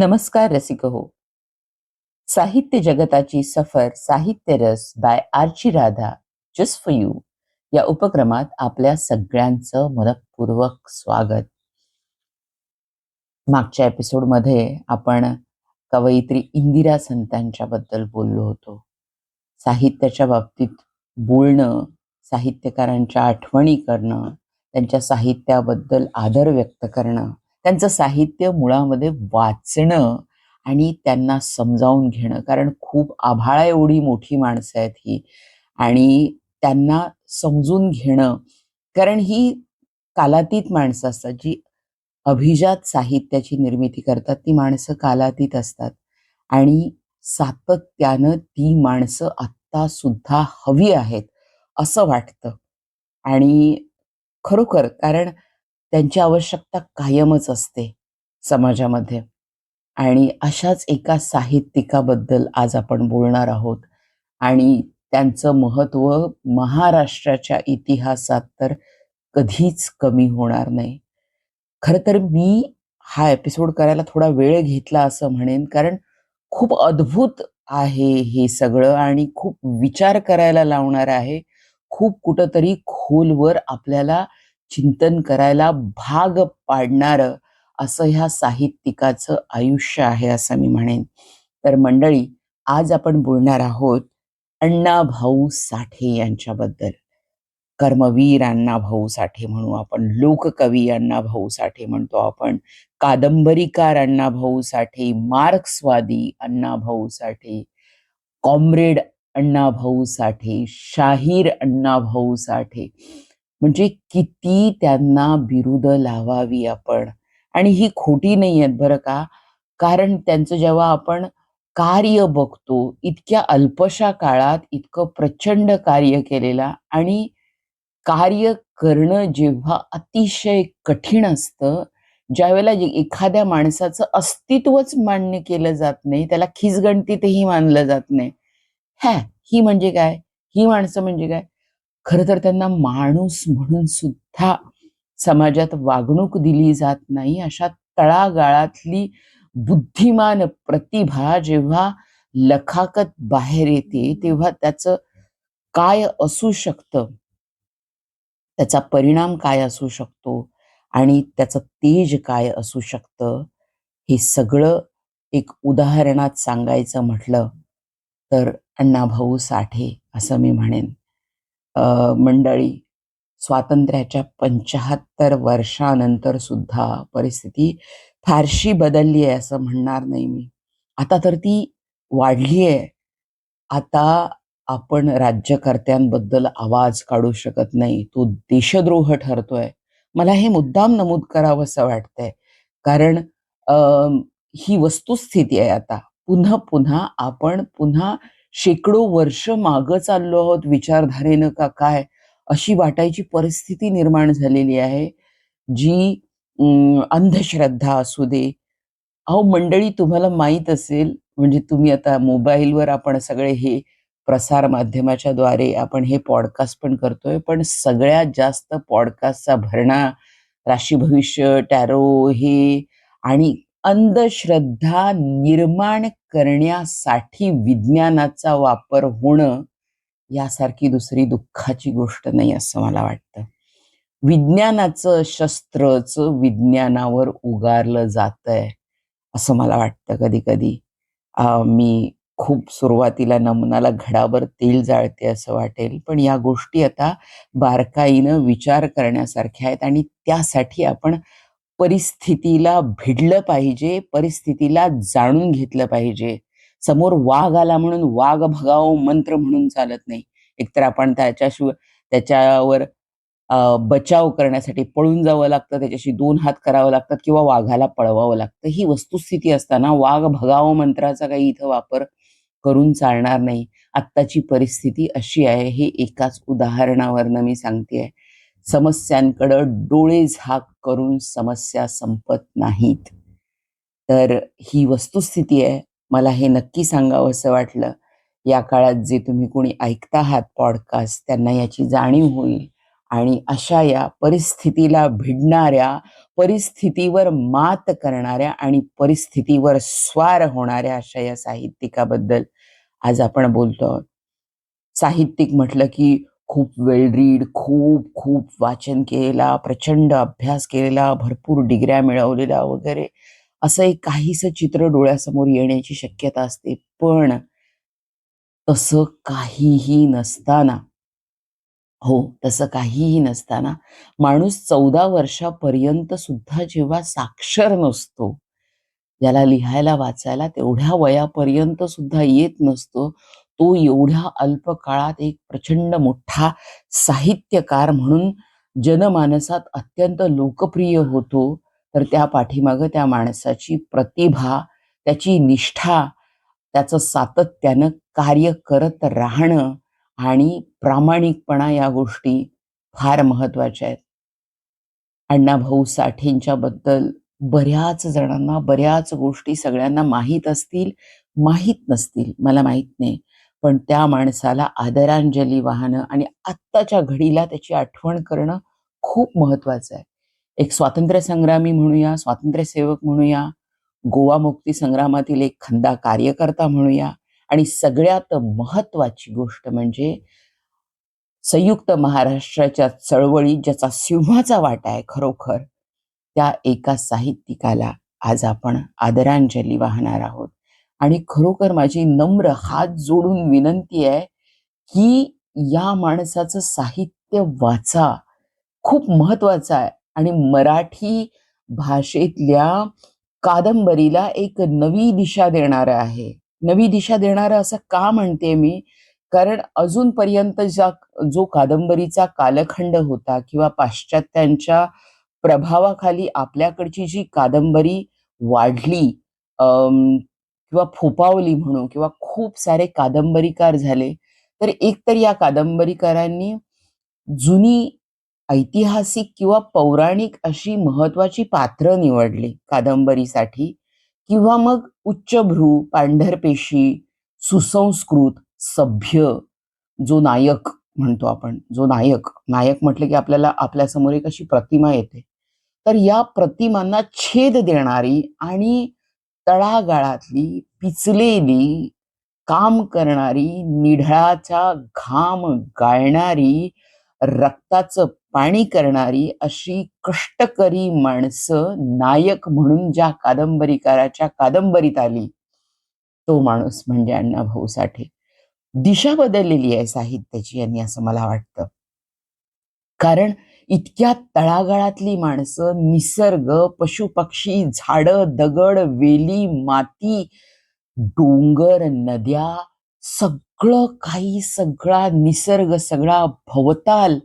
नमस्कार रसिक हो. साहित्य जगताची सफर साहित्य रस by Archi Radha just for you या उपक्रमात आपल्या सगळ्यांचं मनपूर्वक स्वागत. मागच्या एपिसोडमध्ये आपण कवयित्री इंदिरा संतांच्या बद्दल बोललो होतो. साहित्याच्या बाबतीत बोलणं, साहित्यकारांच्या आठवणी करणं, त्यांच्या साहित्याबद्दल आदर व्यक्त करणं, त्यांचं साहित्य मुळामध्ये वाचणं आणि त्यांना समजावून घेणं, कारण खूप आभाळा एवढी मोठी माणसं आहेत ही, आणि त्यांना समजून घेणं, कारण ही कालातीत माणसं असतात जी अभिजात साहित्याची निर्मिती करतात. ती माणसं कालातीत असतात आणि सातत्यानं ती माणसं आत्ता सुद्धा हवी आहेत असं वाटतं. आणि खरोखर कारण त्यांची आवश्यकता कायमच असते समाजामध्ये. आणि अशाच एका साहित्यिकाबद्दल आज आपण बोलणार आहोत. आणि त्यांचं महत्त्व महाराष्ट्राच्या इतिहासात तर कधीच कमी होणार नाही. खरं तर मी हा एपिसोड करायला थोडा वेळ घेतला असं म्हणेन, कारण खूप अद्भुत आहे हे सगळं आणि खूप विचार करायला लावणारं आहे. खूप कुठंतरी खोलवर आपल्याला चिंतन करायला भाग पाडणारं असं ह्या साहित्यिकाचं आयुष्य आहे असं मी म्हणेन. तर मंडळी, आज आपण बोलणार आहोत अण्णाभाऊ साठे यांच्याबद्दल. कर्मवीर अण्णाभाऊ साठे म्हणू आपण, लोककवी अण्णाभाऊ साठे म्हणतो आपण, कादंबरीकार अण्णाभाऊ साठे, मार्क्सवादी अण्णाभाऊ साठे, कॉम्रेड अण्णाभाऊ साठे, शाहीर अण्णाभाऊ साठे. म्हणजे किती त्यांना बिरुद लावावी आपण. आणि ही खोटी नाही आहेत बरं का, कारण त्यांचं जेव्हा आपण कार्य बघतो, इतक्या अल्पशा काळात इतकं प्रचंड कार्य केलेला, आणि कार्य करणं जेव्हा अतिशय कठीण असतं, ज्यावेळेला एखाद्या माणसाचं अस्तित्वच मान्य केलं जात नाही, त्याला खिचगणतीतही मानलं जात नाही. हॅ, ही म्हणजे काय? ही माणसं म्हणजे काय? खरं तर त्यांना माणूस म्हणून सुद्धा समाजात वागणूक दिली जात नाही. अशा तळागाळातली बुद्धिमान प्रतिभा जेव्हा लखाकत बाहेर येते, तेव्हा त्याचं काय असू शकतं, त्याचा परिणाम काय असू शकतो आणि त्याचं तेज काय असू शकतं, हे सगळं एक उदाहरणात सांगायचं म्हटलं तर अण्णाभाऊ साठे असं मी म्हणेन. मंडळी, स्वातंत्र्याच्या 75 वर्षानंतर सुद्धा परिस्थिती फारशी बदलली आहे असं म्हणणार नाही मी. आता तर ती वाढली आहे. आता आपण राज्यकर्त्यांबद्दल आवाज काढू शकत नाही. तो देशद्रोह ठरतोय. मला हे मुद्दाम नमूद करावंसं वाटतंय. कारण अ, ही वस्तुस्थिती आहे आता. पुन्हा आपण शेकडो वर्ष मागं चाललो आहोत विचारधारेनं का काय, अशी वाटायची परिस्थिती निर्माण झालेली आहे. जी अंधश्रद्धा असू दे. अहो मंडळी, तुम्हाला माहीत असेल, म्हणजे तुम्ही आता मोबाईलवर आपण सगळे हे प्रसार माध्यमाच्या द्वारे आपण हे पॉडकास्ट पण करतोय, पण सगळ्यात जास्त पॉडकास्टचा भरणा राशी भविष्य, टॅरो हे आणि अंधश्रद्धा निर्माण करण्यासाठी विज्ञानाचा वापर होणं यासारखी दुसरी दुःखाची गोष्ट नाही असं मला वाटतं. विज्ञानाचं शस्त्रच विज्ञानावर उगारलं जातंय असं मला वाटतं कधी कधी. मी खूप सुरुवातीला नमनाला घडाभर तेल जाळते असं वाटेल, पण या गोष्टी आता बारकाईनं विचार करण्यासारख्या आहेत आणि त्यासाठी आपण परिस्थितीला भिडलं पाहिजे, परिस्थितीला जाणून घेतलं पाहिजे. समोर वाघ आला म्हणून वाघ भगावो मंत्र म्हणून चालत नाही. एकतर आपण त्याच्यावर बचाव करण्यासाठी पळून जावं लागतं, त्याच्याशी 2 हात करावं लागतात किंवा वाघाला पळवावं लागतं. ही वस्तुस्थिती असताना वाघ भगावो मंत्राचा काही इथं वापर करून चालणार नाही. आत्ताची परिस्थिती अशी आहे, हे एकाच उदाहरणावरनं मी सांगतेय. समस्यांकडं डोळे झाक करून समस्या संपत नाहीत. तर ही वस्तुस्थिती आहे. मला हे नक्की सांगावंसं वाटलं. या काळात जे तुम्ही कोणी ऐकता आहात पॉडकास्ट, त्यांना याची जाणीव होईल आणि अशा या परिस्थितीला भिडणाऱ्या, परिस्थितीवर मात करणाऱ्या आणि परिस्थितीवर स्वार होणाऱ्या अशा या साहित्यिकाबद्दल आज आपण बोलतो आहोत. साहित्यिक म्हटलं की खूप वेल रीड, खूप खूप वाचन केलेला, प्रचंड अभ्यास केलेला, भरपूर डिग्र्या मिळवलेला वगैरे असं एक काहीसं चित्र डोळ्यासमोर येण्याची शक्यता असते. पण तसं काहीही नसताना हो, तसं काहीही नसताना माणूस 14 वर्षापर्यंत सुद्धा जेव्हा साक्षर नसतो, ज्याला लिहायला वाचायला तेवढ्या वयापर्यंत सुद्धा येत नसतो, तो एवढ्या अल्प काळात एक प्रचंड मोठा साहित्यकार म्हणून जनमानसात अत्यंत लोकप्रिय होतो. तर त्या पाठीमागं त्या माणसाची प्रतिभा, त्याची निष्ठा, त्याचं सातत्यानं कार्य करत राहणं आणि प्रामाणिकपणा या गोष्टी फार महत्वाच्या आहेत. अण्णाभाऊ साठेंच्या बद्दल बऱ्याच जणांना बऱ्याच गोष्टी सगळ्यांना माहीत असतील, माहीत नसतील, मला माहीत नाही. पण त्या माणसाला आदरांजली वाहणं आणि आत्ताच्या घडीला त्याची आठवण करणं खूप महत्वाचं आहे. एक स्वातंत्र्य संग्रामी म्हणूया, स्वातंत्र्यसेवक म्हणूया, गोवा मुक्ती संग्रामातील एक खंदा कार्यकर्ता म्हणूया आणि सगळ्यात महत्वाची गोष्ट म्हणजे संयुक्त महाराष्ट्राच्या चळवळीत ज्याचा सिंहाचा वाटा आहे खरोखर, त्या एका साहित्यिकाला आज आपण आदरांजली वाहणार आहोत. आणि खरोखर माझी नम्र हात जोडून विनंती आहे, की या माणसाचं साहित्य वाचा. खूप महत्वाचं आहे आणि मराठी भाषेतल्या कादंबरीला एक नवी दिशा देणारं आहे. नवी दिशा देणारं असं का म्हणते मी? कारण अजूनपर्यंत जो कादंबरीचा कालखंड होता किंवा पाश्चात्यांच्या प्रभावाखाली आपल्याकडची जी कादंबरी वाढली किंवा फोपावली म्हणू किंवा खूप सारे कादंबरीकार झाले, तर एकतर या कादंबरीकारांनी जुनी ऐतिहासिक किंवा पौराणिक अशी महत्वाची पात्र निवडली कादंबरीसाठी किंवा मग उच्चभ्रू, पांढरपेशी, सुसंस्कृत, सभ्य जो नायक म्हणतो आपण, जो नायक, नायक म्हटलं की आपल्याला आपल्यासमोर एक अशी प्रतिमा येते. तर या प्रतिमांना छेद देणारी आणि तळागाळातली, पिचलेली, काम करणारी, निढळाचा घाम गाळणारी, रक्ताचं पाणी करणारी अशी कष्टकरी माणसं नायक म्हणून ज्या कादंबरीकाराच्या कादंबरीत आली, तो माणूस म्हणजे अण्णाभाऊ साठे. दिशा बदललेली आहे साहित्याची यांनी असं मला वाटतं. कारण इतक्या तळागाळातली माणसं, निसर्ग, पशुपक्षी, झाडं, दगड, वेली, माती, डोंगर, नद्या सगळं काही, सगळा निसर्ग, सगळा भवताल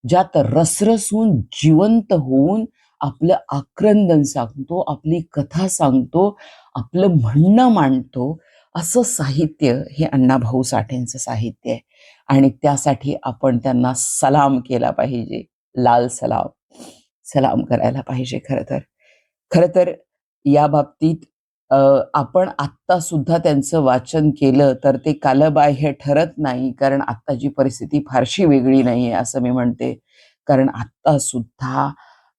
ज्यात रसरसून जिवंत होऊन आपलं आक्रंदन सांगतो, आपली कथा सांगतो, आपलं म्हणणं मांडतो, असं साहित्य हे अण्णाभाऊ साठेंचं साहित्य आहे. आणि त्यासाठी आपण त्यांना सलाम केला पाहिजे. लाल सलाम. सलाम करायला पाहिजे खरं तर. खरं तर या बाबतीत अ, आपण आत्ता सुद्धा त्यांचं वाचन केलं तर ते कालबाह्य ठरत नाही. कारण आत्ताची परिस्थिती फारशी वेगळी नाहीये असं मी म्हणते. कारण आत्ता सुद्धा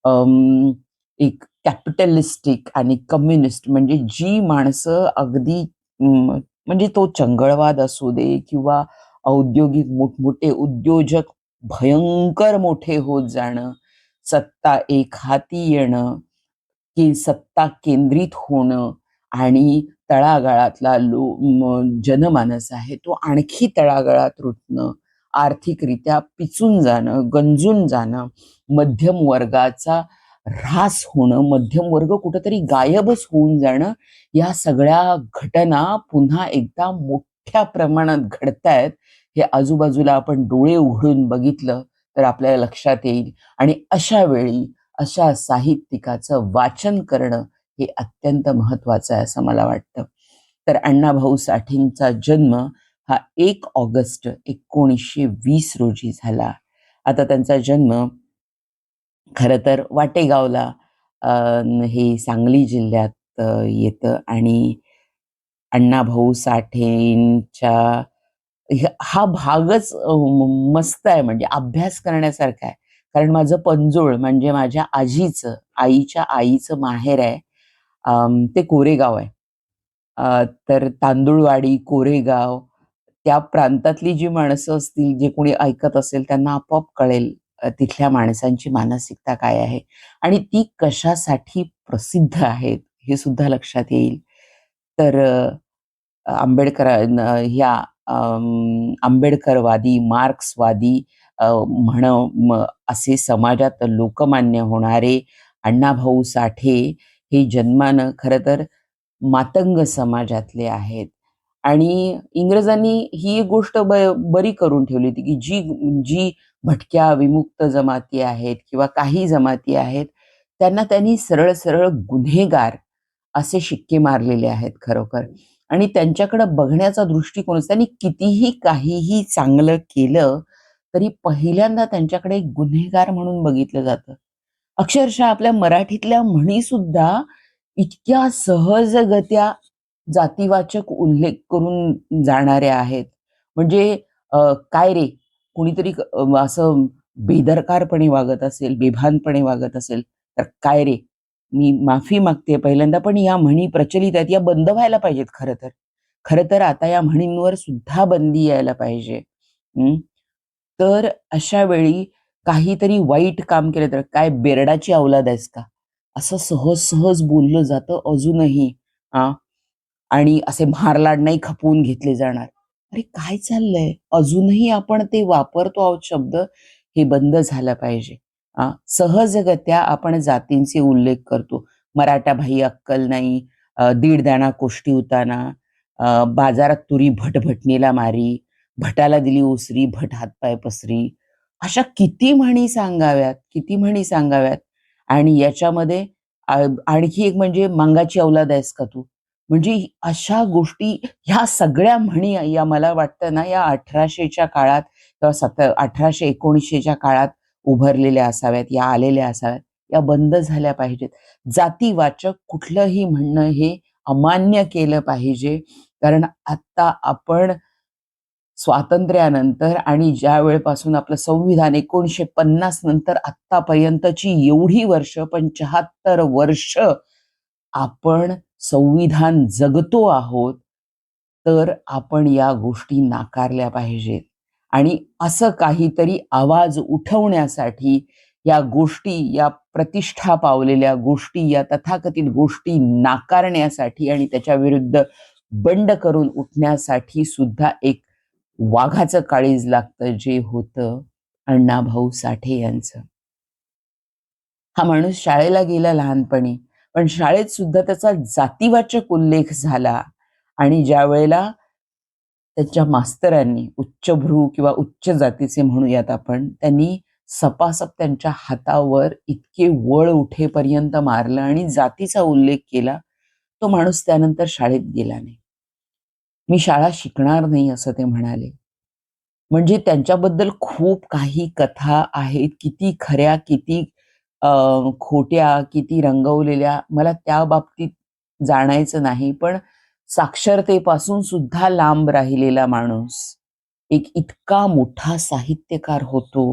अं, एक कॅपिटलिस्टिक आणि कम्युनिस्ट म्हणजे जी माणसं अगदी म्हणजे तो चंगळवाद असू दे किंवा औद्योगिक मोठमोठे उद्योजक भयंकर मोठे होत जाणं, सत्ता एक हाती येणं, की सत्ता केंद्रित होणं आणि तळागाळातला जनमानस आहे तो आणखी तळागाळात रुतणं, आर्थिकरित्या पिचून जाणं, गंजून जाणं, मध्यम वर्गाचा ऱ्हास होणं, मध्यम वर्ग कुठंतरी गायबच होऊन जाणं, या सगळ्या घटना पुन्हा एकदा मोठ्या प्रमाणात घडतायत. हे आजूबाजूला आपण डोळे उघडून बघितलं तर आपल्याला लक्षात येईल. आणि अशा वेळी अशा साहित्यिकाचं वाचन करणं हे अत्यंत महत्वाचं आहे असं मला वाटतं. तर अण्णाभाऊ साठेंचा जन्म हा 1 ऑगस्ट 1920 रोजी झाला. आता त्यांचा जन्म खरं तर वाटेगावला अ, हे सांगली जिल्ह्यात येतं आणि अण्णाभाऊ साठेंच्या हा भागच मस्त आहे म्हणजे अभ्यास करण्यासारखा आहे. कारण माझं पंजोळ म्हणजे माझ्या आजीचं, आईच्या आईचं माहेर आहे. ते कोरेगाव आहे. तर तांदुळवाडी, कोरेगाव त्या प्रांतातली जी माणसं असतील, जे कोणी ऐकत असेल त्यांना आपोआप कळेल तिथल्या माणसांची मानसिकता काय आहे आणि ती कशासाठी प्रसिद्ध आहेत, हे सुद्धा लक्षात येईल. तर आंबेडकर ह्या आंबेडकरवादी, मार्क्सवादी म्हण असे समाजात लोकमान्य होणारे अण्णाभाऊ साठे हे जन्मानं खरं तर मातंग समाजातले आहेत. आणि इंग्रजांनी ही एक गोष्ट बरी करून ठेवली होती, की जी जी भटक्या विमुक्त जमाती आहेत किंवा काही जमाती आहेत, त्यांना त्यांनी सरळ सरळ गुन्हेगार असे शिक्के मारलेले आहेत खरोखर. आणि त्यांच्याकडे बघण्याचा दृष्टिकोनच, त्यांनी कितीही काहीही चांगलं केलं तरी पहिल्यांदा त्यांच्याकडे एक गुन्हेगार म्हणून बघितलं जातं. अक्षरशः आपल्या मराठीतल्या म्हणी सुद्धा इतक्या सहजगत्या जातीवाचक उल्लेख करून जाणाऱ्या आहेत. म्हणजे काय रे, कुणीतरी असं बेदरकारपणे वागत असेल, बेभानपणे वागत असेल, तर काय रे, मी माफी मागते पहिल्यांदा, पण या म्हणी प्रचलित आहेत, या बंद व्हायला पाहिजेत खरं तर. खरं तर आता या म्हणींवर सुद्धा बंदी यायला पाहिजे. हं. तर अशा वेळी काहीतरी वाईट काम केलं तर, "काय बेरडाची अवलाद आहेस का?" असं सहज-सहज बोललं जातं अजूनही. हां. आणि असे महारलाड नाही खपवून घेतले जाणार. अरे काय चाललंय? अजूनही आपण ते वापरतो आहोत शब्द, हे बंद झालं पाहिजे. सहजगत्या आपण जातींचे उल्लेख करतो. मराठा भाई अक्कल नाही, दीड दाणा कोष्टी उताना, बाजारात तुरी भटभटणीला मारी, भटाला दिली उसरी, भट हातपाय पसरी. अशा किती म्हणी सांगाव्यात, किती म्हणी सांगाव्यात. आणि याच्यामध्ये आणखी एक म्हणजे "मांगाची औलाद आहेस का तू?" म्हणजे अशा गोष्टी, ह्या सगळ्या म्हणी या मला वाटतं ना, या 1800च्या काळात किंवा 1819च्या काळात उभारलेल्या असाव्यात, या आलेल्या असाव्यात. या बंद झाल्या पाहिजेत. जातीवाचक कुठलंही म्हणणं हे अमान्य केलं पाहिजे. कारण आता आपण स्वातंत्र्यानंतर आणि ज्या वेळेपासून आपलं संविधान 1950 नंतर आत्तापर्यंतची एवढी वर्ष, 75 वर्ष आपण संविधान जगतो आहोत, तर आपण या गोष्टी नाकारल्या पाहिजेत. आणि असं काहीतरी आवाज उठवण्यासाठी या गोष्टी, या प्रतिष्ठा पावलेल्या गोष्टी, या तथाकथित गोष्टी नाकारण्यासाठी आणि त्याच्या विरुद्ध बंड करून उठण्यासाठी सुद्धा एक वाघाचं काळीज लागतं, जे होतं अण्णाभाऊ साठे यांचं. हा माणूस शाळेला गेला लहानपणी, पण शाळेत सुद्धा त्याचा जातीवाचक उल्लेख झाला. आणि ज्यावेळेला त्याच्या मास्तरांनी उच्चभ्रू किंवा उच्च जातीचे म्हणूयात आपण, त्यांनी सपासप त्यांच्या हातावर इतके वळ उठेपर्यंत मारलं आणि जातीचा उल्लेख केला, तो माणूस त्यानंतर शाळेत गेला नाही. मी शाळा शिकणार नाही असं ते म्हणाले. म्हणजे त्यांच्याबद्दल खूप काही कथा आहेत. किती खऱ्या, किती अ, खोट्या, किती रंगवलेल्या, मला त्या बाबतीत जाणायचं नाही. पण साक्षरतेपासून सुद्धा लांब राहिलेला माणूस, एक इतका मोठा साहित्यकार होतो,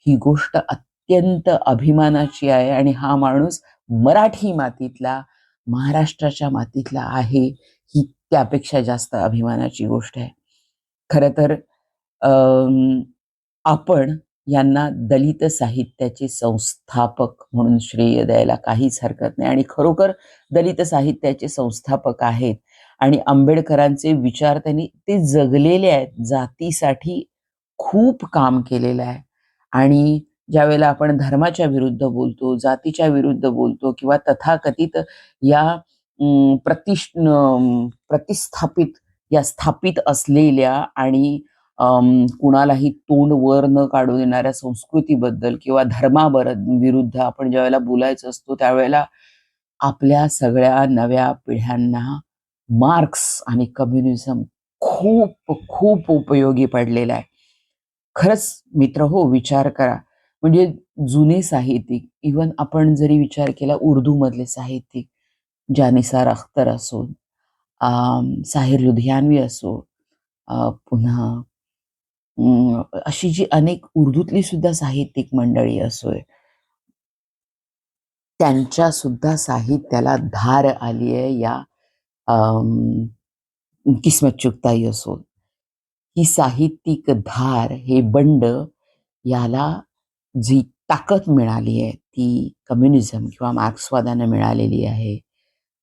ही गोष्ट अत्यंत अभिमानाची आहे. आणि हा माणूस मराठी मातीतला, महाराष्ट्राच्या मातीतला आहे, ही त्यापेक्षा जास्त अभिमानाची गोष्ट आहे. खरं तर अं, आपण यांना दलित साहित्याचे संस्थापक म्हणून श्रेय द्यायला काहीच हरकत नाही. आणि खरोखर दलित साहित्याचे संस्थापक आहेत. आणि आंबेडकरांचे विचार त्यांनी ते जगलेले आहेत. जातीसाठी खूप काम केलेलं आहे. आणि ज्यावेळेला आपण धर्माच्या विरुद्ध बोलतो, जातीच्या विरुद्ध बोलतो किंवा तथाकथित या प्रतिस्थापित, या स्थापित असलेल्या आणि कुणालाही तोंड वर न काढू देणाऱ्या संस्कृतीबद्दल किंवा विरुद्ध आपण ज्यावेळेला बोलायचं असतो, त्यावेळेला आपल्या सगळ्या नव्या पिढ्यांना मार्क्स आणि कम्युनिझम खूप खूप उपयोगी पडलेला आहे. खरंच मित्रहो, विचार करा. म्हणजे जुने साहित्यिक, इव्हन आपण जरी विचार केला उर्दूमधले साहित्यिक, जानिसार अख्तर असो, साहिर लुधियानवी असो, पुन्हा अशी जी अनेक उर्दूतली सुद्धा साहित्यिक मंडळी असोय, त्यांच्या सुद्धा साहित्याला धार आली आहे या अम, किस्मत चुगताई असो. ही साहित्यिक धार, हे बंड याला जी ताकद मिळाली आहे ती कम्युनिझम किंवा मार्क्सवादानं मिळालेली आहे.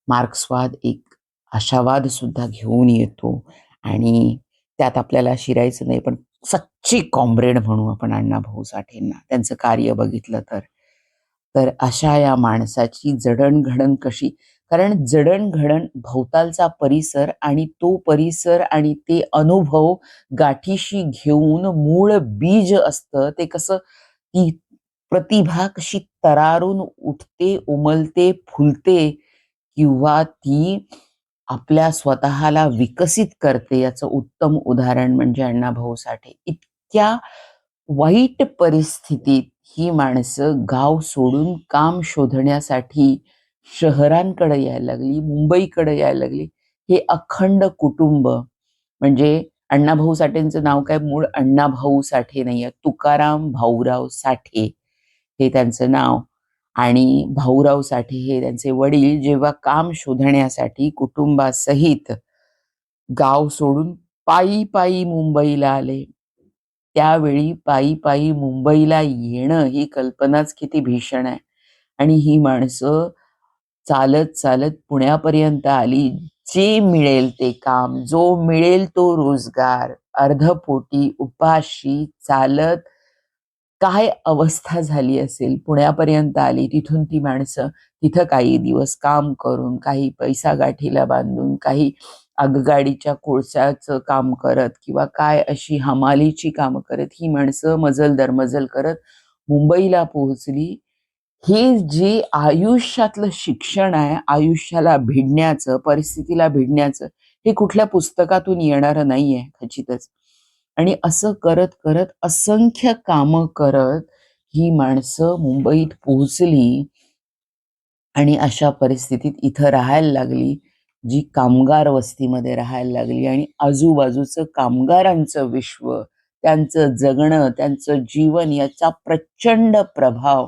मार्क्सवाद एक आशावाद सुद्धा घेऊन येतो आणि त्यात आपल्याला शिरायचं नाही, पण सच्चे कॉम्रेड म्हणू आपण अण्णाभाऊ साठेंना, त्यांचं कार्य बघितलं तर. तर अशा या माणसाची जडणघडण कशी, कारण जडणघडण भोवतालचा परिसर आणि तो परिसर आणि ते अनुभव गाठीशी घेऊन मूळ बीज असतं ते कसं, ती प्रतिभा कशी तरारून उठते, उमलते, फुलते किंवा ती आपल्या स्वतःला विकसित करते, याचं उत्तम उदाहरण म्हणजे अण्णाभाऊ साठे. इतक्या वाईट परिस्थितीत ही माणसं गाव सोडून काम शोधण्यासाठी शहरांकडे यायला लागली, मुंबईकडे यायला लागली. हे अखंड कुटुंब म्हणजे अण्णाभाऊ साठेंचं नाव काय, मूळ अण्णाभाऊ साठे नाहीये, तुकाराम भाऊराव साठे हे त्यांचं नाव. आणि भाऊराव साठे हे त्यांचे वडील जेव्हा काम शोधण्यासाठी कुटुंबासहित गाव सोडून पायी पायी मुंबईला आले, त्यावेळी पायी पायी मुंबईला येणं ही कल्पनाच किती भीषण आहे. आणि ही माणसं चालत चालत पुण्यापर्यंत आली. जे मिळेल ते काम, जो मिळेल तो रोजगार, अर्धपोटी उपाशी चालत काय अवस्था झाली असेल, पुण्यापर्यंत आली. तिथून ती माणसं तिथं काही दिवस काम करून, काही पैसा गाठीला बांधून, काही आगगाडीच्या कोळशाचं काम करत किंवा काय अशी हमालीची कामं करत ही माणसं मजल दरमजल करत मुंबईला पोहोचली. हे जे आयुष्यातलं शिक्षण आहे, आयुष्याला भिडण्याचं, परिस्थितीला भिडण्याचं, हे कुठल्या पुस्तकातून येणारं नाहीये खचितच. आणि असं करत करत असंख्य कामं करत ही माणसं मुंबईत पोहोचली आणि अशा परिस्थितीत इथं राहायला लागली, जी कामगार वस्तीमध्ये राहायला लागली. आणि आजूबाजूचं कामगारांचं विश्व, त्यांचं जगणं, त्यांचं जीवन याचा प्रचंड प्रभाव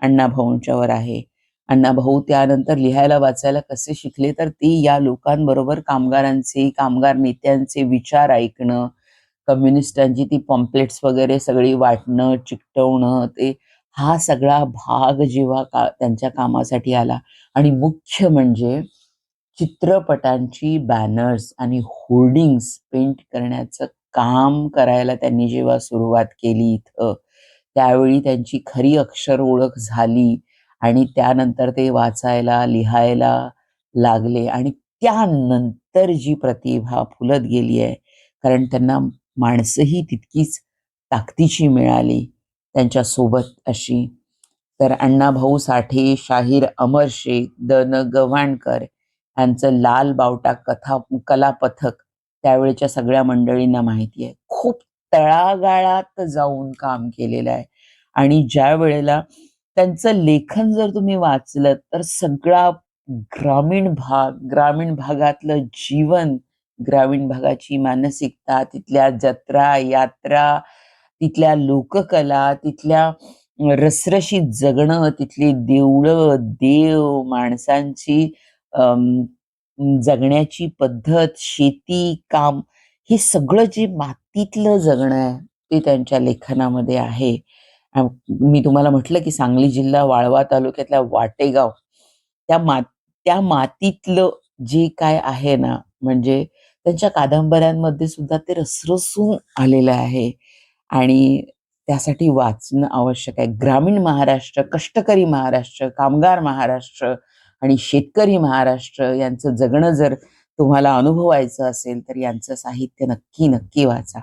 अण्णाभाऊंच्यावर आहे. अण्णाभाऊ त्यानंतर लिहायला वाचायला कसे शिकले, तर ते या लोकांबरोबर कामगारांचे, कामगार नेत्यांचे विचार ऐकणं, कम्युनिस्टांची ती पॉम्पलेट्स वगैरे सगळी वाटणं, चिकटवणं, ते हा सगळा भाग जेव्हा त्यांच्या कामासाठी आला. आणि मुख्य म्हणजे चित्रपटांची बॅनर्स आणि होर्डिंग्स पेंट करण्याचं काम करायला त्यांनी जेव्हा सुरुवात केली इथं, त्यावेळी त्यांची खरी अक्षर ओळख झाली. आणि त्यानंतर ते वाचायला, लिहायला लागले आणि त्यानंतर जी प्रतिभा फुलत गेली आहे, कारण त्यांना माणसंही तितकीच ताकदीची मिळाली त्यांच्यासोबत अशी. तर अण्णाभाऊ साठे, शाहीर अमर शेख, द.न. गवाणकर यांचं लाल बावटा कला पथक त्यावेळच्या सगळ्या मंडळींना माहिती आहे. खूप तळागाळात जाऊन काम केलेलं आहे. आणि ज्या वेळेला त्यांचं लेखन जर तुम्ही वाचलं तर सगळा ग्रामीण भाग, ग्रामीण भागातलं जीवन, ग्रामीण भागाची मानसिकता, तिथल्या जत्रा, यात्रा, तिथल्या लोककला, तिथल्या रसरशीत जगणं, तिथली देवळं, देव, माणसांची अम, जगण्याची पद्धत, शेती, काम, हे सगळं जे मातीतलं जगणं आहे, ते त्यांच्या लेखनामध्ये आहे. मी तुम्हाला म्हटलं की सांगली जिल्हा वाळवा तालुक्यातल्या वाटेगाव, त्या मात त्या मातीतलं जे काय आहे ना, म्हणजे त्यांच्या कादंबऱ्यांमध्ये सुद्धा ते रसरसून आलेलं आहे. आणि त्यासाठी वाचणं आवश्यक आहे. ग्रामीण महाराष्ट्र, कष्टकरी महाराष्ट्र, कामगार महाराष्ट्र आणि शेतकरी महाराष्ट्र यांचं जगणं जर तुम्हाला अनुभवायचं असेल, तर यांचं साहित्य नक्की, नक्की वाचा.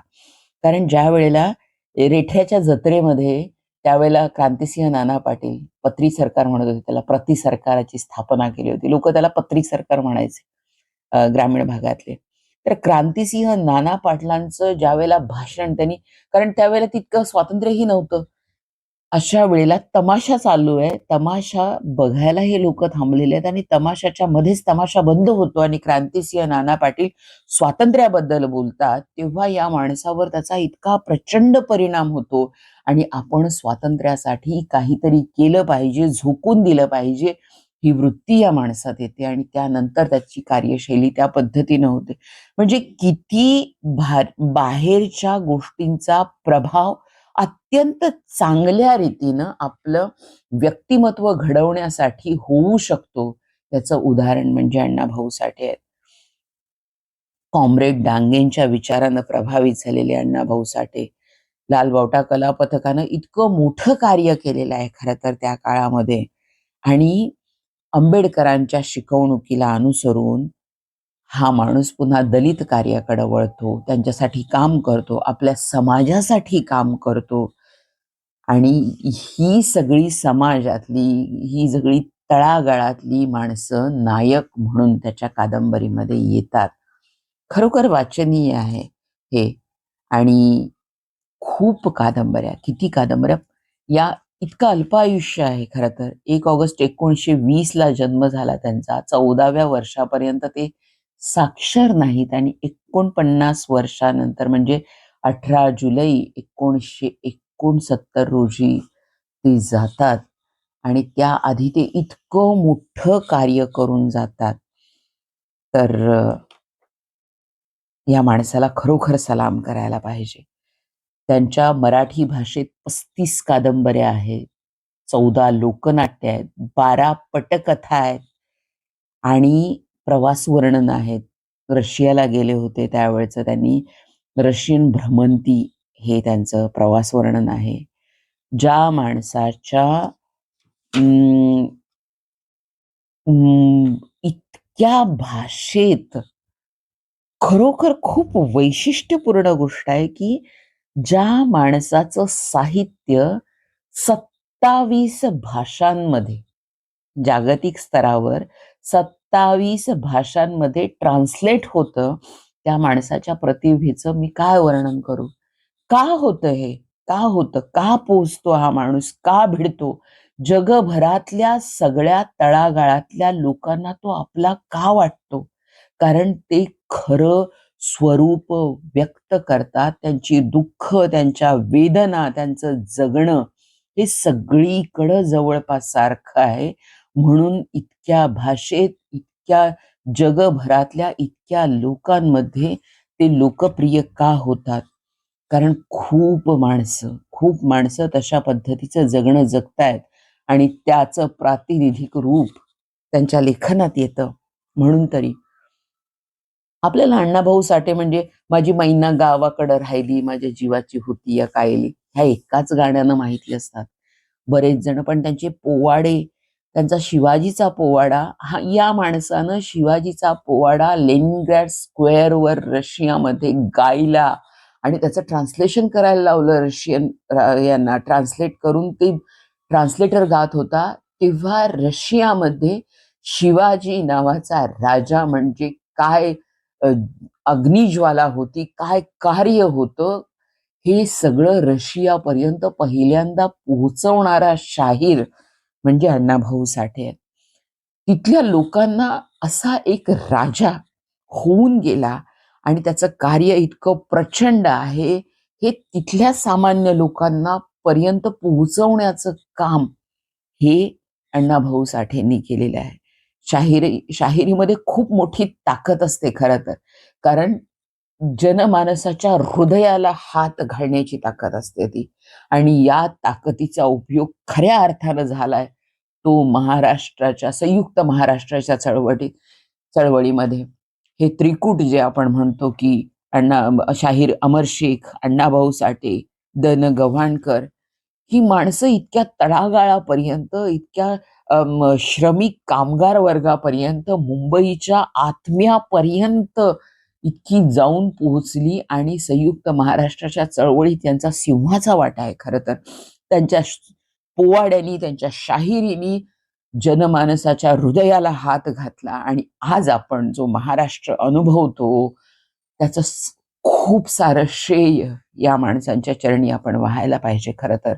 कारण ज्या वेळेला रेठ्याच्या जत्रेमध्ये त्यावेळेला क्रांतिसिंह नाना पाटील, पत्री सरकार म्हणत होते त्याला, प्रति सरकाराची स्थापना केली होती. लोकं त्याला पत्री सरकार म्हणायचे ग्रामीण भागातले. तर क्रांतिसिंह नाना पाटलांचं ज्यावेळेला भाषण त्यांनी, कारण त्यावेळेला तितकं स्वातंत्र्यही नव्हतं. अशा वेळेला तमाशा चालू आहे. तमाशा बघायला हे लोकं थांबलेले आहेत आणि तमाशाच्या मध्येच तमाशा बंद होतो आणि क्रांतिसिंह नाना पाटील स्वातंत्र्याबद्दल बोलतात, तेव्हा या माणसावर त्याचा इतका प्रचंड परिणाम होतो आणि आपण स्वातंत्र्यासाठी काहीतरी केलं पाहिजे, झोकून दिलं पाहिजे, ही वृत्ती या माणसात येते आणि त्यानंतर त्याची कार्यशैली त्या पद्धतीनं होते. म्हणजे किती बाहेरच्या गोष्टींचा प्रभाव अत्यंत चांगल्या रीतीनं आपलं व्यक्तिमत्व घडवण्यासाठी होऊ शकतो, त्याचं उदाहरण म्हणजे अण्णाभाऊ साठे आहेत. कॉम्रेड डांगेंच्या विचारानं प्रभावित झालेले अण्णाभाऊ साठे. लालबावटा कला पथकानं इतकं मोठं कार्य केलेलं आहे खरं तर त्या काळामध्ये आणि आंबेडकरांच्या शिकवणुकीला अनुसरून हा माणूस पुन्हा दलित कार्याकडे वळतो, त्यांच्यासाठी काम करतो, आपल्या समाजासाठी काम करतो आणि ही सगळी समाजातली, ही सगळी तळागाळातली माणसं नायक म्हणून त्याच्या कादंबरीमध्ये येतात. खरोखर वाचनीय आहे हे आणि खूप कादंबऱ्या, किती कादंबऱ्या. या इतकं अल्प आयुष्य आहे खरं तर. 1 ऑगस्ट 1920 ला जन्म झाला त्यांचा. 14व्या वर्षापर्यंत ते साक्षर नाहीत आणि 49 वर्षानंतर म्हणजे 18 जुलै 1969 रोजी ते जातात आणि त्याआधी ते इतकं मोठं कार्य करून जातात. तर या माणसाला खरोखर सलाम करायला पाहिजे. त्यांच्या मराठी भाषेत 35 कादंबऱ्या आहेत, 14 लोकनाट्य आहेत, 12 पटकथा आहेत आणि प्रवास वर्णन आहेत. रशियाला गेले होते त्यावेळेचं त्यांनी रशियन भ्रमंती हे त्यांचं प्रवास वर्णन आहे. ज्या माणसाच्या अं, इतक्या भाषेत खरोखर खूप वैशिष्ट्यपूर्ण गोष्ट आहे, की ज्या माणसाचं साहित्य 27 भाषांमध्ये, जागतिक स्तरावर 27 भाषांमध्ये ट्रान्सलेट होतं, त्या माणसाच्या प्रतिभेचं मी काय वर्णन करू? का होतं हे? का होतं? का पोचतो हा माणूस? का भिडतो? जगभरातल्या सगळ्या तळागाळातल्या लोकांना तो आपला का वाटतो? कारण ते खरं स्वरूप व्यक्त करतात. त्यांची दुःख, त्यांच्या वेदना, त्यांचं जगणं हे सगळीकडं जवळपास सारखं आहे. म्हणून इतक्या भाषेत, इतक्या जगभरातल्या इतक्या लोकांमध्ये ते लोकप्रिय का होतात? कारण खूप माणसं तशा पद्धतीचं जगणं जगतायत आणि त्याचं प्रातिनिधिक रूप त्यांच्या लेखनात येतं. म्हणून तरी आपल्याला अण्णाभाऊ साठे म्हणजे माझी मैना गावाकडं राहिली, माझ्या जीवाची होती या कायली, ह्या एकाच गाण्यानं माहिती असतात बरेच जण. पण त्यांचे पोवाडे, त्यांचा शिवाजीचा पोवाडा, हा या माणसानं शिवाजीचा पोवाडा लेनिनग्रॅड स्क्वेअरवर रशियामध्ये गायला आणि त्याचं ट्रान्सलेशन करायला लावलं रशियन यांना. ट्रान्सलेट करून ते ट्रान्सलेटर गात होता, तेव्हा रशियामध्ये शिवाजी नावाचा राजा म्हणजे काय अ, अग्निज्वाला होती, काय कार्य होतं, हे सगळं रशियापर्यंत पहिल्यांदा पोहोचवणारा शाहीर म्हणजे अण्णाभाऊ साठे आहेत. तिथल्या लोकांना असा एक राजा होऊन गेला आणि त्याचं कार्य इतकं प्रचंड आहे, हे तिथल्या सामान्य लोकांना पर्यंत पोहोचवण्याचं काम हे अण्णाभाऊ साठेंनी केलेलं आहे. शाहिरीमध्ये खूप मोठी ताकद असते खरं तर. कारण जनमानसाच्या हृदयाला हात घालण्याची ताकद असते ती आणि या ताकदीचा उपयोग खऱ्या अर्थानं झालाय तो महाराष्ट्राच्या, संयुक्त महाराष्ट्राच्या चळवळीमध्ये. हे त्रिकूट जे आपण म्हणतो की शाहीर अमर शेख, अण्णाभाऊ साठे, गव्हाणकर, ही माणसं इतक्या तळागाळापर्यंत, इतक्या श्रमिक कामगार वर्गापर्यंत, मुंबईच्या आत्म्यापर्यंत इतकी जाऊन पोहोचली आणि संयुक्त महाराष्ट्राच्या चळवळीत त्यांचा सिंहाचा वाटा आहे खरं तर. त्यांच्या पोवाड्यांनी, त्यांच्या शाहिरीनी जनमानसाच्या हृदयाला हात घातला आणि आज आपण जो महाराष्ट्र अनुभवतो त्याचं खूप सारं श्रेय या माणसांच्या चरणी आपण वाहायला पाहिजे खरं तर.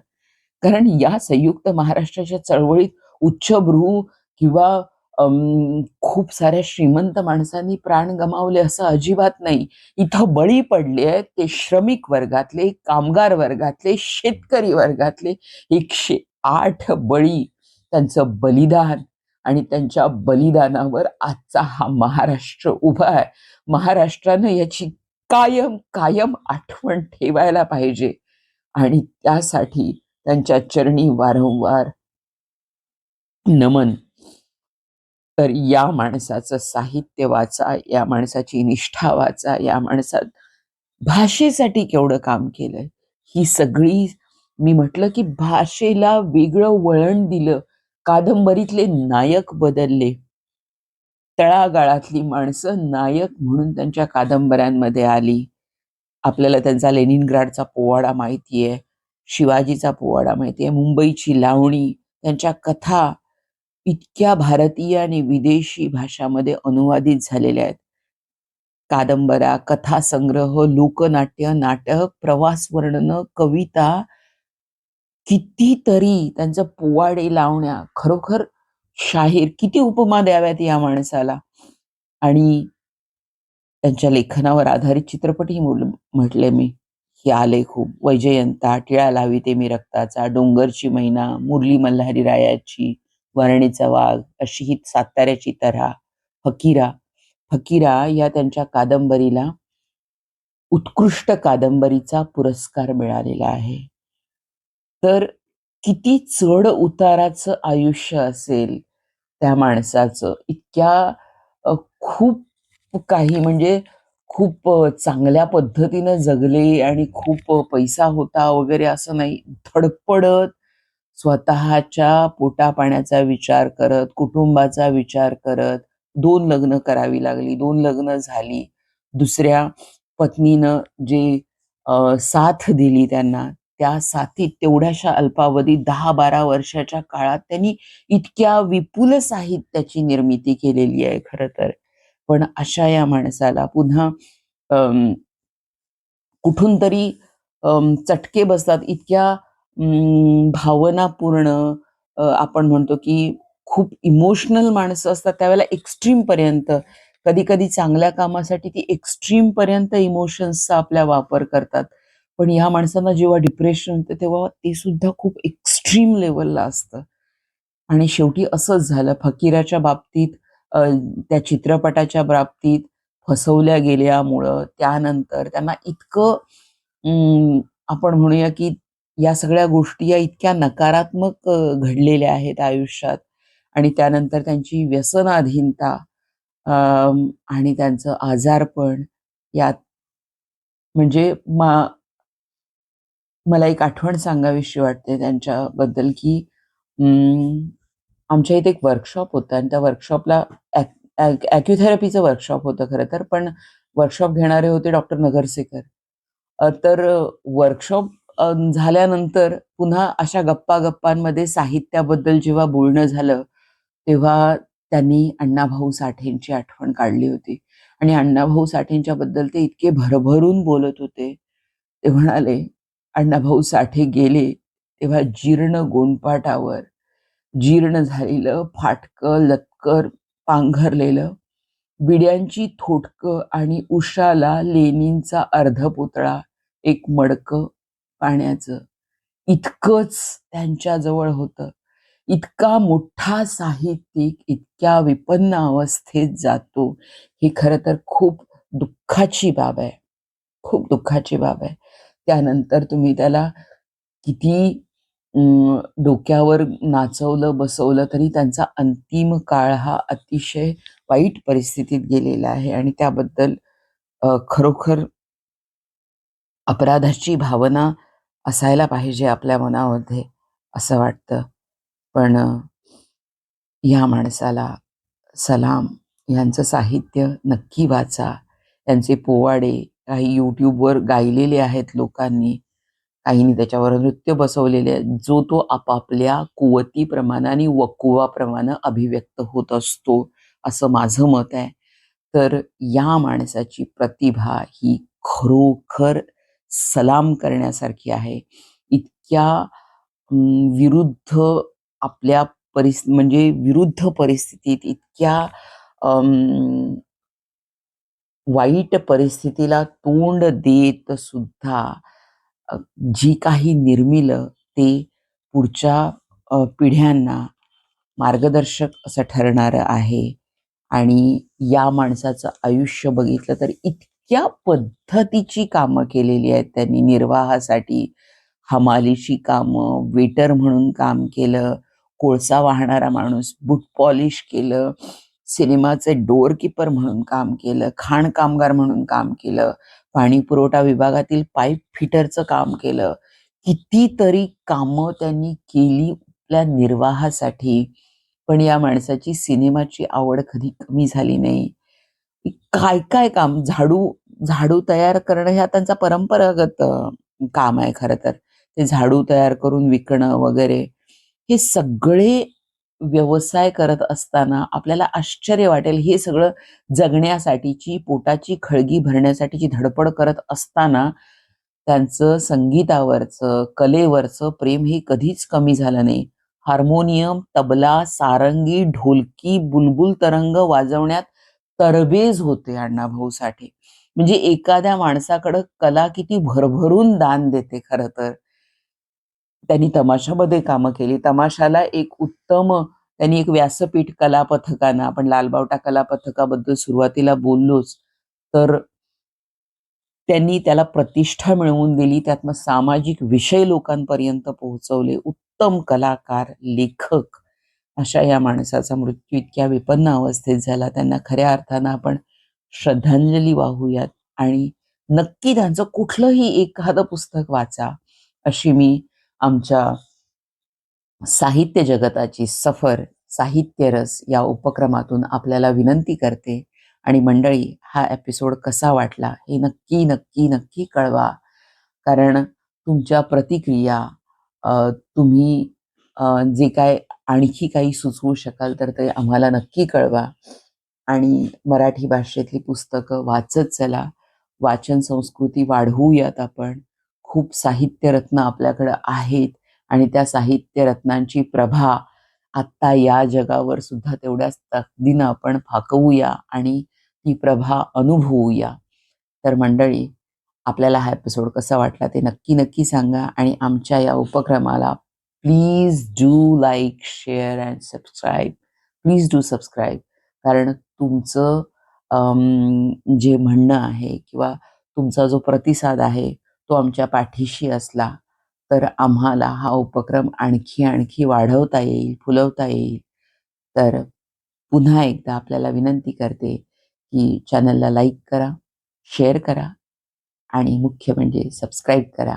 कारण या संयुक्त महाराष्ट्राच्या चळवळीत उच्चभ्रू किंवा खूप साऱ्या श्रीमंत माणसांनी प्राण गमावले असं अजिबात नाही. इथं बळी पडले आहेत ते श्रमिक वर्गातले, कामगार वर्गातले, शेतकरी वर्गातले 108 बळी, त्यांचं बलिदान आणि त्यांच्या बलिदानावर आजचा हा महाराष्ट्र उभा आहे. महाराष्ट्रानं याची कायम कायम आठवण ठेवायला पाहिजे आणि त्यासाठी त्यांच्या चरणी वारंवार नमन. तर या माणसाचं साहित्य वाचा, या माणसाची निष्ठा वाचा, या माणसात भाषेसाठी केवढं काम केलंय. ही सगळी मी म्हटलं की भाषेला वेगळं वळण दिलं. कादंबरीतले नायक बदलले. तळागाळातली माणसं नायक म्हणून त्यांच्या कादंबऱ्यांमध्ये आली. आपल्याला त्यांचा लेनिनग्राडचा पोवाडा माहितीये, शिवाजीचा पोवाडा माहितीये, मुंबईची लावणी, त्यांच्या कथा इतक्या भारतीय आणि विदेशी भाषामध्ये अनुवादित झालेल्या आहेत. कादंबऱ्या, कथासंग्रह, लोकनाट्य, नाटक, प्रवास वर्णनं, कविता, कितीतरी त्यांचं पोवाडे लावण्या, खरोखर शाहीर. किती उपमा द्याव्यात या माणसाला. आणि त्यांच्या लेखनावर आधारित चित्रपटही म्हटले मी. हे आले खूप. वैजयंता, टिळा लाविते मी रक्ताचा, डोंगरची मैना, मुरली मल्हारी रायाची, वरणीचा वाघ, अशी ही साताऱ्याची तऱ्हा, फकीरा. फकीरा या त्यांच्या कादंबरीला उत्कृष्ट कादंबरीचा पुरस्कार मिळालेला आहे. तर किती चढ उताराचं आयुष्य असेल त्या माणसाचं. इतक्या खूप काही म्हणजे खूप चांगल्या पद्धतीनं जगले आणि खूप पैसा होता वगैरे असं नाही. धडपडत स्वतःच्या पोटापाण्याचा विचार करत, कुटुंबाचा विचार करत 2 लग्न करावी लागली. 2 लग्न झाली. दुसऱ्या पत्नीनं जे साथ दिली त्यांना, त्या साथीत तेवढ्याशा अल्पावधीत 10-12 वर्षाच्या काळात त्यांनी इतक्या विपुल साहित्याची निर्मिती केलेली आहे खरं तर. पण अशा या माणसाला पुन्हा अं, कुठून तरी चटके बसतात. इतक्या भावनापूर्ण आपण म्हणतो की खूप इमोशनल माणसं असतात त्यावेळेला एक्स्ट्रीमपर्यंत, कधी-कधी चांगल्या कामासाठी ती एक्स्ट्रीमपर्यंत इमोशन्सचा आपल्या वापर करतात. पण या माणसांना जेव्हा डिप्रेशन येतं तेव्हा ते सुद्धा खूप एक्स्ट्रीम लेव्हलला असतं. आणि शेवटी असंच झालं फकीराच्या बाबतीत. त्या चित्रपटाच्या बाबतीत फसवल्या गेल्यामुळं त्यानंतर त्यांना इतकं आपण म्हणूया की या सगळ्या गोष्टी या इतक्या नकारात्मक घडलेल्या आहेत आयुष्यात आणि त्यानंतर त्यांची व्यसनाधीनता आणि त्यांचं आजारपण यात म्हणजे मला एक आठवण सांगावीशी वाटते त्यांच्याबद्दल की आमच्या इथे एक वर्कशॉप होतं आणि त्या वर्कशॉपला ॲक्युथेरपीचं वर्कशॉप होतं खरं तर. पण वर्कशॉप घेणारे होते डॉक्टर नगरसेकर. तर वर्कशॉप झाल्यानंतर पुन्हा अशा गप्पा-गप्पांमध्ये साहित्याबद्दल जेव्हा बोलणं झालं, तेव्हा त्यांनी अण्णाभाऊ साठेंची आठवण काढली होती आणि अण्णाभाऊ साठेंच्याबद्दल ते इतके भरभरून बोलत होते. ते म्हणाले, अण्णाभाऊ साठे गेले तेव्हा जीर्ण गोंडपाटावर जीर्ण झालेलं, फाटकं, लतकर, पांघरलेलं, विड्यांची थोटकं आणि उशाला लेनिनचा अर्धपुतळा, एक मडकं पाण्याचं, इतकंच त्यांच्याजवळ होतं. इतका मोठा साहित्यिक इतक्या विपन्न अवस्थेत जातो, ही खरं तर खूप दुःखाची बाब आहे. खूप दुःखाची बाब आहे. त्यानंतर तुम्ही त्याला किती डोक्यावर नाचवलं, बसवलं तरी त्यांचा अंतिम काळ हा अतिशय वाईट परिस्थितीत गेलेला आहे आणि त्याबद्दल खरोखर अपराधाची भावना असायला पाहिजे आपल्या मनामध्ये असं वाटतं. पण ह्या माणसाला सलाम. यांचं साहित्य नक्की वाचा. त्यांचे पोवाडे काही YouTubeवर गायलेले आहेत लोकांनी. काहींनी त्याच्यावर नृत्य बसवलेले आहे. जो तो आपापल्या कुवतीप्रमाणे आणि वकुवाप्रमाणे अभिव्यक्त होत असतो, असं माझं मत आहे. तर या माणसाची प्रतिभा ही खरोखर सलाम करण्यासारखी आहे. इतक्या विरुद्ध आपल्या म्हणजे विरुद्ध परिस्थितीत इतक्या अं, वाईट परिस्थितीला तोंड देत सुद्धा अ, जी काही निर्मिलं ते पुढच्या पिढ्यांना मार्गदर्शक असं ठरणारं आहे. आणि या माणसाचं आयुष्य बघितलं तर इतक्या पद्धतीची कामं केलेली आहेत त्यांनी निर्वाहासाठी. हमालीची कामं, वेटर म्हणून काम केलं, कोळसा वाहणारा माणूस, बूट पॉलिश केलं, सिनेमाचे डोअर कीपर म्हणून काम केलं, खाण कामगार म्हणून काम केलं, पाणी पुरवठा विभागातील पाईप फिटरचं काम केलं. कितीतरी कामं त्यांनी केली आपल्या निर्वाहासाठी. पण या माणसाची सिनेमाची आवड कधी कमी झाली नाही. काय काय काम, झाडू झाडू तयार करणं हा त्यांचा परंपरागत काम आहे खरं तर. ते झाडू तयार करून विकणं वगैरे, हे सगळे व्यवसाय करत असताना आपल्याला आश्चर्य वाटेल, हे सगळं जगण्यासाठीची, पोटाची खळगी भरण्यासाठीची धडपड करत असताना त्यांचं संगीतावरचं, कलेवरचं प्रेम हे कधीच कमी झालं नाही. हार्मोनियम, तबला, सारंगी, ढोलकी, बुलबुल तरंग वाजवण्यात तरबेज होते अण्णाभाऊ साठे. म्हणजे एखाद्या माणसाकडं कला किती भरभरून दान देते खरं तर. त्यांनी तमाशामध्ये कामं केली. तमाशाला एक उत्तम त्यांनी एक व्यासपीठ कला पथकानं, आपण लालबावटा कला पथकाबद्दल सुरुवातीला बोललोच, तर त्यांनी त्याला प्रतिष्ठा मिळवून दिली. त्यातनं सामाजिक विषय लोकांपर्यंत पोहोचवले. उत्तम कलाकार, लेखक अशा या माणसाचा मृत्यू इतक्या विपन्न अवस्थेत झाला. त्यांना खऱ्या अर्थानं आपण श्रद्धांजली वाहूयात आणि नक्की त्यांचं कुठलंही एखादं पुस्तक वाचा, अशी मी आमच्या साहित्य जगताची सफर, साहित्य रस या उपक्रमातून आपल्याला विनंती करते. आणि मंडळी, हा एपिसोड कसा वाटला हे नक्की, नक्की, नक्की कळवा. कारण तुमच्या प्रतिक्रिया, तुम्ही जे काय आणखी काही सुचवू शकाल तर ते आम्हाला नक्की कळवा. आणि मराठी भाषेतली पुस्तकं वाचत चला. वाचन संस्कृती वाढवूयात आपण. खूप साहित्यरत्न आपल्याकडं आहेत आणि त्या साहित्यरत्नांची प्रभा आत्ता या जगावर सुद्धा तेवढ्याच ताकदीनं आपण फाकवूया आणि ती प्रभा अनुभवूया. तर मंडळी, आपल्याला हा एपिसोड कसा वाटला ते नक्की नक्की सांगा आणि आमच्या या उपक्रमाला please do like, share and subscribe. Please do subscribe. कारण तुमचं जे म्हणणं आहे किंवा तुमचा जो प्रतिसाद आहे तो आमच्या पाठीशी असला तर आम्हाला हा उपक्रम आणखी आणखी वाढवता येईल, फुलवता येईल. तर पुन्हा एकदा आपल्याला विनंती करते की चॅनलला लाईक करा, शेअर करा आणि मुख्य म्हणजे सबस्क्राईब करा.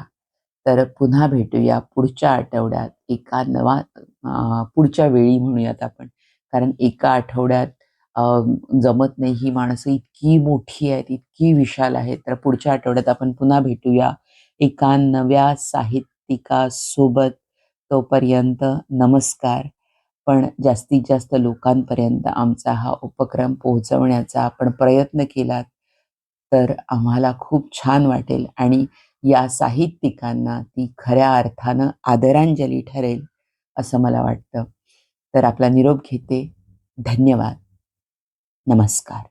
तर पुन्हा भेटूया पुढच्या आठवड्यात एका पुढच्या वेळी म्हणूयात आपण. कारण एका आठवड्यात अ, जमत नाही. ही माणसं इतकी मोठी आहेत, इतकी विशाल आहेत. तर पुढच्या आठवड्यात आपण पुन्हा भेटूया एका नव्या साहित्यिकासोबत. तोपर्यंत नमस्कार. पण जास्तीत जास्त लोकांपर्यंत आमचा हा उपक्रम पोहोचवण्याचा आपण प्रयत्न केलात तर आम्हाला खूप छान वाटेल आणि या साहित्यिकांना ती खऱ्या अर्थानं आदरांजली ठरेल असं मला वाटतं. तर आपला निरोप घेते. धन्यवाद. नमस्कार.